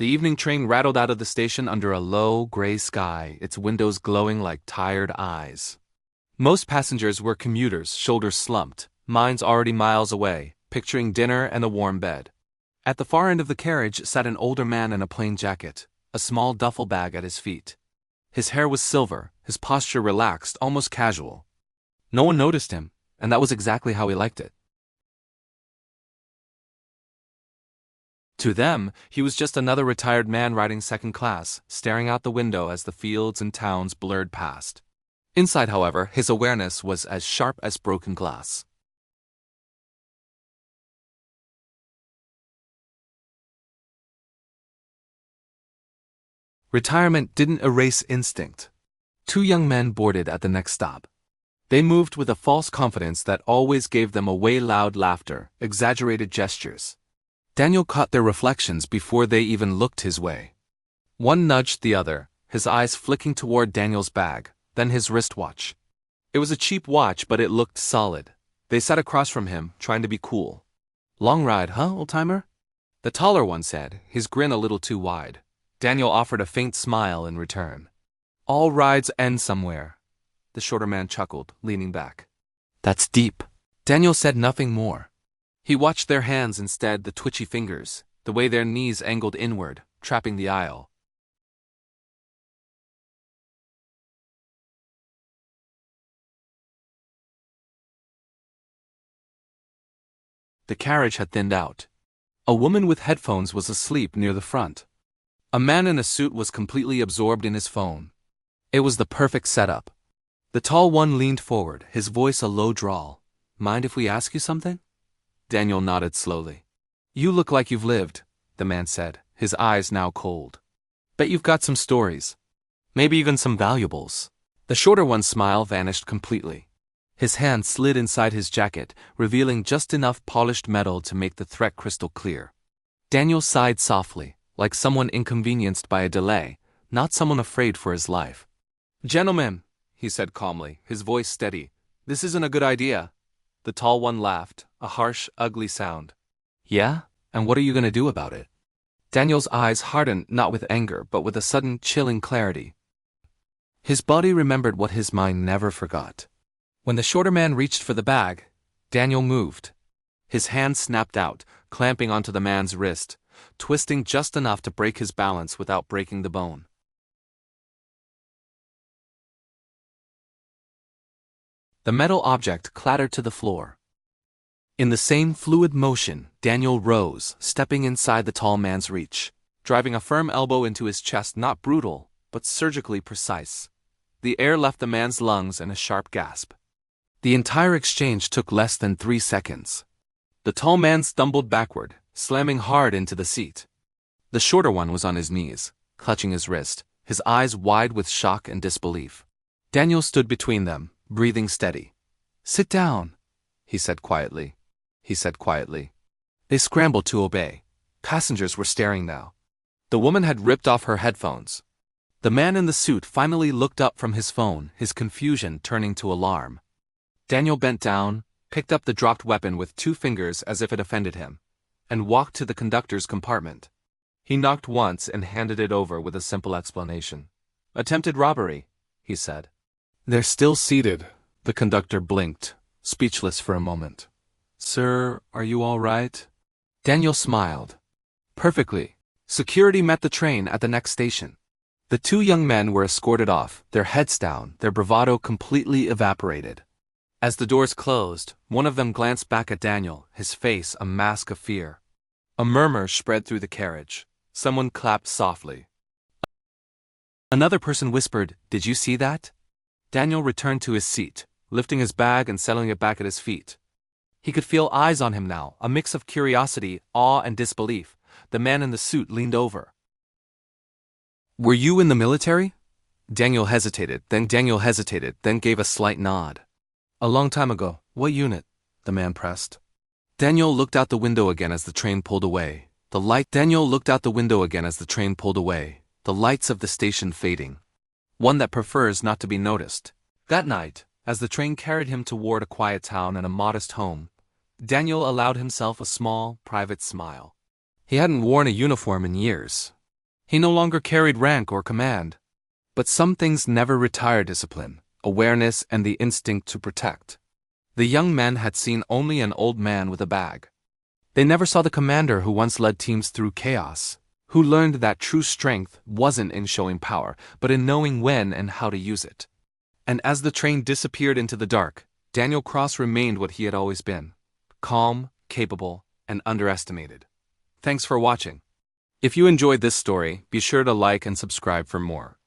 The evening train rattled out of the station under a low, gray sky, its windows glowing like tired eyes. Most passengers were commuters, shoulders slumped, minds already miles away, picturing dinner and a warm bed. At the far end of the carriage sat an older man in a plain jacket, a small duffel bag at his feet. His hair was silver, his posture relaxed, almost casual. No one noticed him, and that was exactly how he liked it. To them, he was just another retired man riding second class, staring out the window as the fields and towns blurred past. Inside, however, his awareness was as sharp as broken glass. Retirement didn't erase instinct. Two young men boarded at the next stop. They moved with a false confidence that always gave them away: loud laughter, exaggerated gestures. Daniel caught their reflections before they even looked his way. One nudged the other, his eyes flicking toward Daniel's bag, then his wristwatch. It was a cheap watch, but it looked solid. They sat across from him, trying to be cool. "Long ride, huh, old-timer?" The taller one said, his grin a little too wide. Daniel offered a faint smile in return. "All rides end somewhere." The shorter man chuckled, leaning back. "That's deep." Daniel said nothing more. He watched their hands instead, the twitchy fingers, the way their knees angled inward, trapping the aisle. The carriage had thinned out. A woman with headphones was asleep near the front. A man in a suit was completely absorbed in his phone. It was the perfect setup. The tall one leaned forward, his voice a low drawl. "Mind if we ask you something?" Daniel nodded slowly. "You look like you've lived," the man said, his eyes now cold. "Bet you've got some stories. Maybe even some valuables." The shorter one's smile vanished completely. His hand slid inside his jacket, revealing just enough polished metal to make the threat crystal clear. Daniel sighed softly, like someone inconvenienced by a delay, not someone afraid for his life. "Gentlemen," he said calmly, his voice steady, "this isn't a good idea." The tall one laughed, a harsh, ugly sound. "Yeah? And what are you going to do about it?" Daniel's eyes hardened, not with anger, but with a sudden, chilling clarity. His body remembered what his mind never forgot. When the shorter man reached for the bag, Daniel moved. His hand snapped out, clamping onto the man's wrist, twisting just enough to break his balance without breaking the bone. The metal object clattered to the floor. In the same fluid motion, Daniel rose, stepping inside the tall man's reach, driving a firm elbow into his chest, not brutal, but surgically precise. The air left the man's lungs in a sharp gasp. The entire exchange took less than 3 seconds. The tall man stumbled backward, slamming hard into the seat. The shorter one was on his knees, clutching his wrist, his eyes wide with shock and disbelief. Daniel stood between them, breathing steady. "Sit down," he said quietly. They scrambled to obey. Passengers were staring now. The woman had ripped off her headphones. The man in the suit finally looked up from his phone, his confusion turning to alarm. Daniel bent down, picked up the dropped weapon with 2 fingers as if it offended him, and walked to the conductor's compartment. He knocked once and handed it over with a simple explanation. "Attempted robbery," he said. "They're still seated." The conductor blinked, speechless for a moment. "Sir, are you all right?" Daniel smiled. "Perfectly." Security met the train at the next station. The 2 young men were escorted off, their heads down, their bravado completely evaporated. As the doors closed, one of them glanced back at Daniel, his face a mask of fear. A murmur spread through the carriage. Someone clapped softly. Another person whispered, "Did you see that?" Daniel returned to his seat, lifting his bag and settling it back at his feet. He could feel eyes on him now, a mix of curiosity, awe, and disbelief. The man in the suit leaned over. "Were you in the military?" Daniel hesitated, then gave a slight nod. "A long time ago. What unit?" the man pressed. Daniel looked out the window again as the train pulled away. The lights of the station fading. One that prefers not to be noticed. That night, as the train carried him toward a quiet town and a modest home, Daniel allowed himself a small, private smile. He hadn't worn a uniform in years. He no longer carried rank or command. But some things never retire: discipline, awareness, and the instinct to protect. The young men had seen only an old man with a bag. They never saw the commander who once led teams through chaos, who learned that true strength wasn't in showing power, but in knowing when and how to use it. And as the train disappeared into the dark, Daniel Cross remained what he had always been: calm, capable, and underestimated. Thanks for watching. If you enjoyed this story, be sure to like and subscribe for more.